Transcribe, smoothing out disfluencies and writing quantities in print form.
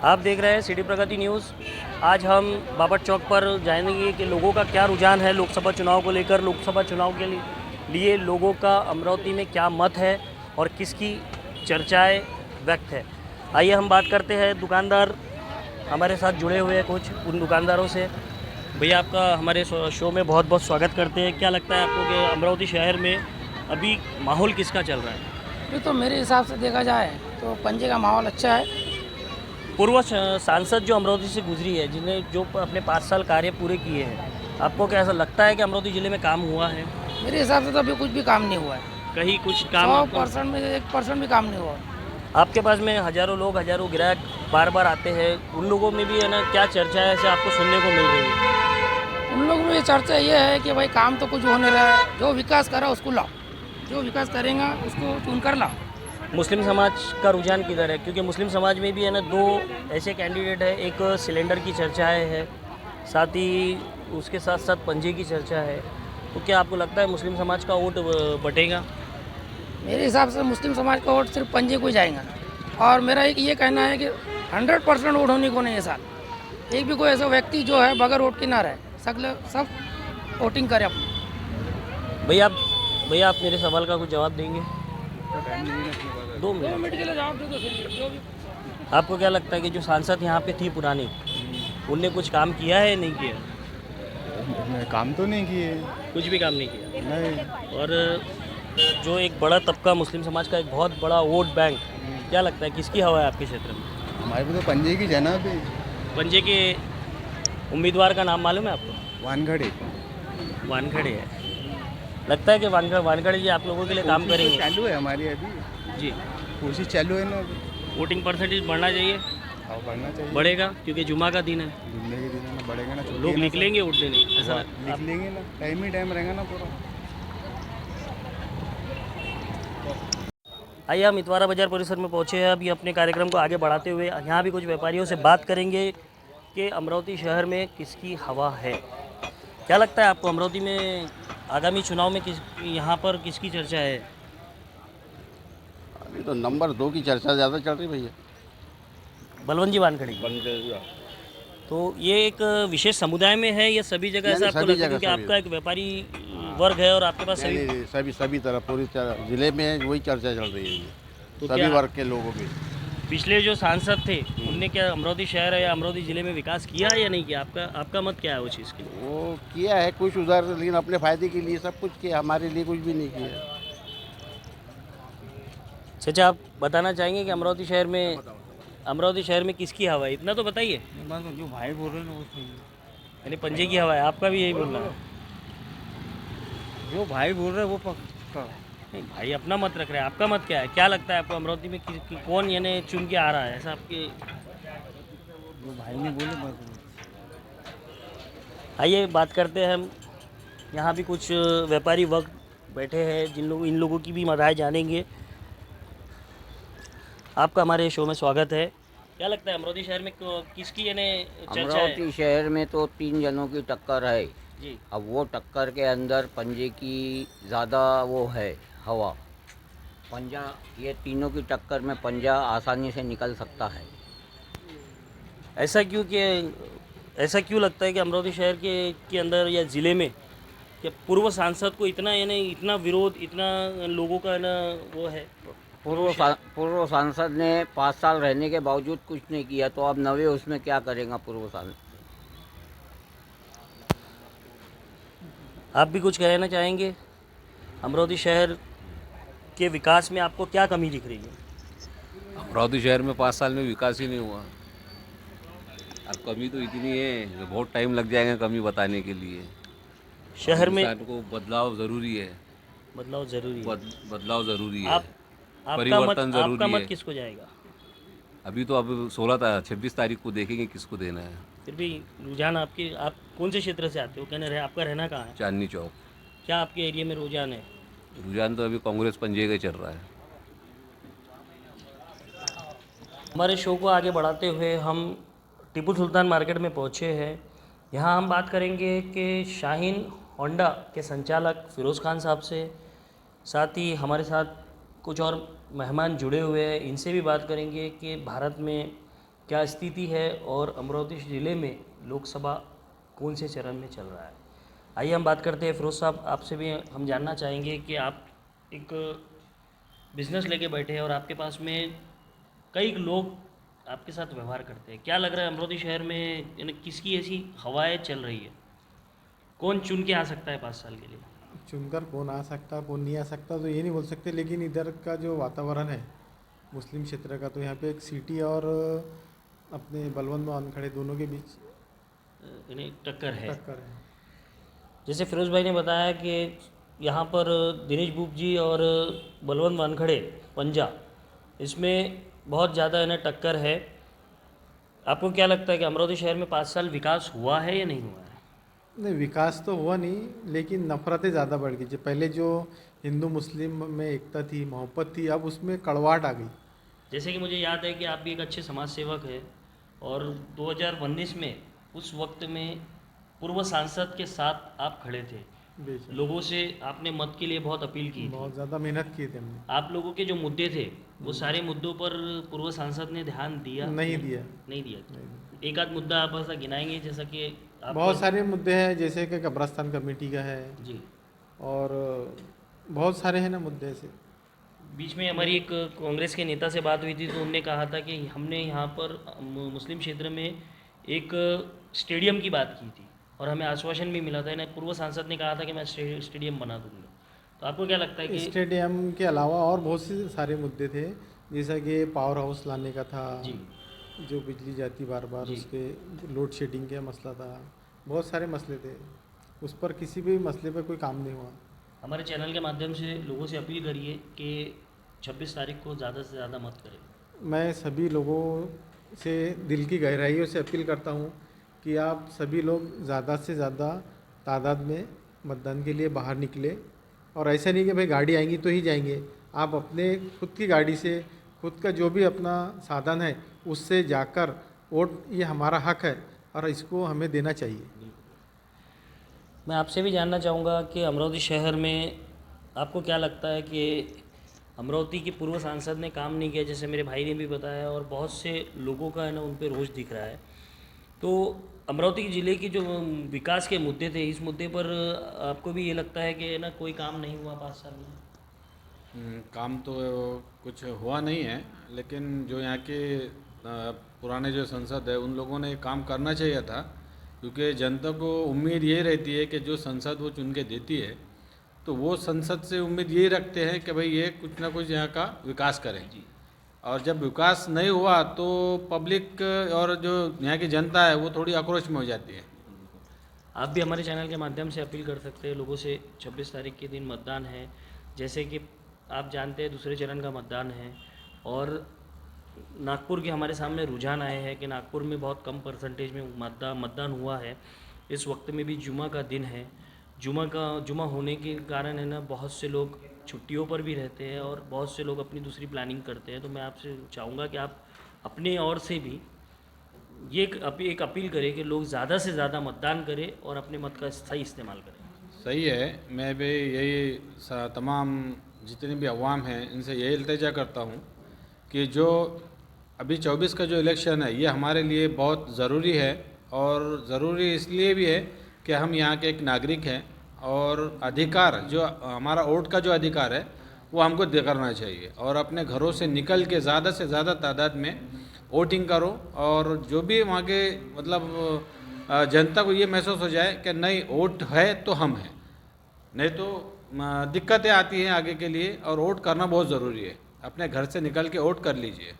आप देख रहे हैं सिटी प्रगति न्यूज़। आज हम बाबर चौक पर जानेंगे कि लोगों का क्या रुझान है लोकसभा चुनाव को लेकर। लोकसभा चुनाव के लिए लोगों का अमरावती में क्या मत है और किसकी चर्चाएं व्यक्त है। आइए हम बात करते हैं। दुकानदार हमारे साथ जुड़े हुए हैं कुछ उन दुकानदारों से। भैया, आपका हमारे शो में बहुत बहुत स्वागत करते हैं। क्या लगता है आपको कि अमरावती शहर में अभी माहौल किसका चल रहा है? ये तो मेरे हिसाब से देखा जाए तो पंजे का माहौल अच्छा है। पूर्व सांसद जो अमरावती से गुजरी है, जिन्हें जो अपने 5 साल कार्य पूरे किए हैं, आपको क्या ऐसा लगता है कि अमरावती ज़िले में काम हुआ है? मेरे हिसाब से तो अभी कुछ भी काम नहीं हुआ है। कहीं कुछ काम 100% में 1% भी काम नहीं हुआ। आपके पास में हज़ारों लोग, हज़ारों ग्राहक बार बार आते हैं, उन लोगों में भी है ना, क्या चर्चा है ऐसे आपको सुनने को मिल रही है? उन लोगों में चर्चा ये है कि भाई काम तो कुछ हो नहीं रहा है, जो विकास करा उसको लाओ, जो विकास करेगा उसको चुन कर लाओ। मुस्लिम समाज का रुझान किधर है? क्योंकि मुस्लिम समाज में भी है ना 2 ऐसे कैंडिडेट है। एक सिलेंडर की चर्चा है, साथ ही उसके साथ साथ पंजे की चर्चा है। तो क्या आपको लगता है मुस्लिम समाज का वोट बटेगा? मेरे हिसाब से मुस्लिम समाज का वोट सिर्फ पंजे को ही जाएगा। और मेरा एक ये कहना है कि 100% वोट होने को नहीं है साथ। एक भी कोई ऐसा व्यक्ति जो है बगैर वोट के ना रहे, सब वोटिंग करे अपनी। भैया आप मेरे सवाल का कुछ जवाब देंगे? 2 मिनट। 2 मिनट के लिए जवाब दे दो फिर जो भी। आपको क्या लगता है कि जो सांसद यहाँ पे थी पुरानी, उनने कुछ काम किया है नहीं किया? काम तो नहीं किए। कुछ भी काम नहीं किया। नहीं। और जो एक बड़ा तबका मुस्लिम समाज का एक बहुत बड़ा वोट बैंक, क्या लगता है किसकी हवा है आपके क्षेत्र में? हमारे पे तो पंजे की जना भी। पंजे के उम्मीदवार का नाम मालूम है आपको? वानखड़े। वानखड़े है। लगता है कि वानखड़े जी आप लोगों के लिए काम कोशिश तो करेंगे? चालू है हमारी अभी। जी। कोशिश चालू है ना अभी। वोटिंग परसेंटेज बढ़ना चाहिए। हाँ, बढ़ना चाहिए। बढ़ेगा क्योंकि जुमा का दिन है, जुम्मे के दिन है ना, बढ़ेगा ना। लोग निकलेंगे वोट देने, ऐसा लिख लेंगे ना, टाइम ही टाइम रहेगा ना पूरा। आइए हम इतवारा बाजार परिसर में पहुंचे हैं। अभी अपने कार्यक्रम को आगे बढ़ाते हुए यहाँ भी कुछ व्यापारियों से बात करेंगे कि अमरावती शहर में किसकी हवा है। क्या लगता है आपको अमरावती में आगामी चुनाव में यहाँ पर किसकी चर्चा है? अभी तो नंबर 2 की चर्चा ज़्यादा चल रही भैया। बलवंत जी वानखड़े की। तो ये एक विशेष समुदाय में है या सभी जगह ऐसा आपको सभी लगता है? जगह, क्योंकि सभी आपका एक व्यापारी वर्ग है और आपके पास नहीं, सभी। नहीं, सभी तरह पूरी ज़िले में वही चर्चा चल रही है ये। तो सभी क्या वर्ग के लोगों की। पिछले जो सांसद थे उनने क्या अमरावती शहर है या अमरावती ज़िले में विकास किया है या नहीं किया? आपका मत क्या है वो चीज़ के लिए? वो किया है कुछ उधर, लेकिन अपने फ़ायदे के लिए सब कुछ किया, हमारे लिए कुछ भी नहीं किया। चाचा, आप बताना चाहेंगे कि अमरावती शहर में किसकी हवा है? इतना तो बताइए। जो भाई बोल रहे हैं वो सही है। यानी पंजे की हवा है, आपका भी यही बोलना है? जो भाई बोल रहे हैं वो पक्का। नहीं भाई, अपना मत रख रहे हैं। आपका मत क्या है? क्या लगता है आपको अमरावती में कौन यानी चुन के आ रहा है ऐसा आपके? जो भाई ने बोले बस। आइए बात करते हैं हम। यहाँ भी कुछ व्यापारी वर्ग बैठे हैं इन लोगों की भी राय जानेंगे। आपका हमारे शो में स्वागत है। क्या लगता है अमरावती शहर में किसकी यानी चर्चा है? अमरावती शहर में तो 3 जनों की टक्कर है। जी। अब वो टक्कर के अंदर पंजे की ज़्यादा वो है हवा। पंजा, ये तीनों की टक्कर में पंजा आसानी से निकल सकता है। ऐसा क्यों लगता है कि अमरावती शहर के अंदर या ज़िले में कि पूर्व सांसद को इतना यानी इतना विरोध, इतना लोगों का ना वो है? पूर्व सांसद ने 5 साल रहने के बावजूद कुछ नहीं किया, तो अब नवे उसमें क्या करेगा पूर्व सांसद? आप भी कुछ कहना चाहेंगे? अमरावती शहर के विकास में आपको क्या कमी दिख रही है? अमरावती शहर में 5 साल में विकास ही नहीं हुआ। अब कमी तो इतनी है कि बहुत टाइम लग जाएगा कमी बताने के लिए। शहर में इंसान को बदलाव ज़रूरी है। बदलाव ज़रूरी है। बदलाव ज़रूरी है। आप परिवर्तन आपका ज़रूरी मत है। किसको जाएगा? अभी तो अब 26 तारीख को देखेंगे किसको देना है। फिर भी रुझान आप कौन से क्षेत्र से आते हो? आपका रहना कहाँ है? चांदनी चौक। क्या आपके एरिया में रुझान है? रुझान तो अभी कांग्रेस पंजे का चल रहा है। हमारे शो को आगे बढ़ाते हुए हम टीपू सुल्तान मार्केट में पहुँचे हैं। यहाँ हम बात करेंगे कि शाहीन होंडा के संचालक फ़िरोज़ खान साहब से। साथ ही हमारे साथ कुछ और मेहमान जुड़े हुए हैं, इनसे भी बात करेंगे कि भारत में क्या स्थिति है और अमरावती ज़िले में लोकसभा कौन से चरण में चल रहा है। आइए हम बात करते हैं फिरोज साहब, आपसे भी हम जानना चाहेंगे कि आप एक बिज़नेस लेके बैठे हैं और आपके पास में कई लोग आपके साथ व्यवहार करते हैं। क्या लग रहा है अमरावती शहर में यानी किसकी ऐसी हवाएं चल रही है, कौन चुन के आ सकता है 5 साल के लिए? चुनकर कौन आ सकता कौन नहीं आ सकता तो ये नहीं बोल सकते, लेकिन इधर का जो वातावरण है मुस्लिम क्षेत्र का, तो यहाँ पे एक सिटी और अपने बलवंत वानखड़े दोनों के बीच यानी टक्कर है। टक्कर है। जैसे फिरोज भाई ने बताया कि यहाँ पर दिनेश बूब जी और बलवंत वानखड़े पंजा, इसमें बहुत ज़्यादा है ना टक्कर है। आपको क्या लगता है कि अमरावती शहर में 5 साल विकास हुआ है या नहीं हुआ है? नहीं, विकास तो हुआ नहीं, लेकिन नफ़रतें ज़्यादा बढ़ गई। जो पहले जो हिंदू मुस्लिम में एकता थी, मोहब्बत थी, अब उसमें कड़वाहट आ गई। जैसे कि मुझे याद है कि आप भी एक अच्छे समाज सेवक हैं और 2019 में उस वक्त में पूर्व सांसद के साथ आप खड़े थे, बेशक लोगों से आपने मत के लिए बहुत अपील की थी। बहुत ज़्यादा मेहनत की थी हमने। आप लोगों के जो मुद्दे थे वो सारे मुद्दों पर पूर्व सांसद ने ध्यान दिया? नहीं दिया। नहीं दिया। एक आध मुद्दा आप ऐसा गिनाएंगे जैसा कि आप बहुत सारे मुद्दे हैं, जैसे कि कब्रस्तान कमेटी का है जी। और बहुत सारे हैं ना मुद्दे ऐसे। बीच में हमारी एक कांग्रेस के नेता से बात हुई थी तो उनने कहा था कि हमने यहाँ पर मुस्लिम क्षेत्र में एक स्टेडियम की बात की थी और हमें आश्वासन भी मिला था ना, पूर्व सांसद ने कहा था कि मैं स्टेडियम बना दूंगा। तो आपको क्या लगता है कि स्टेडियम के अलावा और बहुत से सारे मुद्दे थे, जैसा कि पावर हाउस लाने का था जी, जो बिजली जाती बार बार, जी। उसके लोड शेडिंग का मसला था, बहुत सारे मसले थे, उस पर किसी भी मसले पर कोई काम नहीं हुआ। हमारे चैनल के माध्यम से लोगों से अपील करिए कि 26 तारीख को ज़्यादा से ज़्यादा मत करें। मैं सभी लोगों से दिल की गहराइयों से अपील करता हूँ कि आप सभी लोग ज़्यादा से ज़्यादा तादाद में मतदान के लिए बाहर निकले, और ऐसा नहीं कि भाई गाड़ी आएंगी तो ही जाएंगे। आप अपने खुद की गाड़ी से, खुद का जो भी अपना साधन है उससे जाकर वोट, ये हमारा हक है और इसको हमें देना चाहिए। मैं आपसे भी जानना चाहूँगा कि अमरावती शहर में आपको क्या लगता है कि अमरावती के पूर्व सांसद ने काम नहीं किया, जैसे मेरे भाई ने भी बताया और बहुत से लोगों का है ना उन पर रोष दिख रहा है। तो अमरावती ज़िले की जो विकास के मुद्दे थे, इस मुद्दे पर आपको भी ये लगता है कि ना कोई काम नहीं हुआ 5 साल में? काम तो कुछ हुआ नहीं है, लेकिन जो यहाँ के पुराने जो संसद है उन लोगों ने काम करना चाहिए था, क्योंकि जनता को उम्मीद यही रहती है कि जो संसद वो चुन के देती है तो वो संसद से उम्मीद यही रखते हैं कि भाई ये कुछ ना कुछ यहाँ का विकास करें। और जब विकास नहीं हुआ तो पब्लिक और जो यहाँ की जनता है वो थोड़ी आक्रोश में हो जाती है। आप भी हमारे चैनल के माध्यम से अपील कर सकते हैं लोगों से। 26 तारीख के दिन मतदान है, जैसे कि आप जानते हैं दूसरे चरण का मतदान है और नागपुर के हमारे सामने रुझान आए हैं कि नागपुर में बहुत कम परसेंटेज में मतदान हुआ है। इस वक्त में भी जुमा का दिन है, जुमा होने के कारण है ना बहुत से लोग छुट्टियों पर भी रहते हैं और बहुत से लोग अपनी दूसरी प्लानिंग करते हैं। तो मैं आपसे चाहूँगा कि आप अपने ओर से भी ये एक अपील करें कि लोग ज़्यादा से ज़्यादा मतदान करें और अपने मत का सही इस्तेमाल करें। सही है, मैं भी यही तमाम जितने भी अवाम हैं इनसे यही इल्तिजा करता हूँ कि जो अभी 24 का जो इलेक्शन है ये हमारे लिए बहुत ज़रूरी है, और ज़रूरी इसलिए भी है कि हम यहाँ के एक नागरिक हैं और अधिकार जो हमारा वोट का जो अधिकार है वो हमको करना चाहिए, और अपने घरों से निकल के ज़्यादा से ज़्यादा तादाद में वोटिंग करो, और जो भी वहाँ के मतलब जनता को ये महसूस हो जाए कि नहीं वोट है तो हम हैं, नहीं तो दिक्कतें आती हैं आगे के लिए, और वोट करना बहुत ज़रूरी है। अपने घर से निकल के वोट कर लीजिए।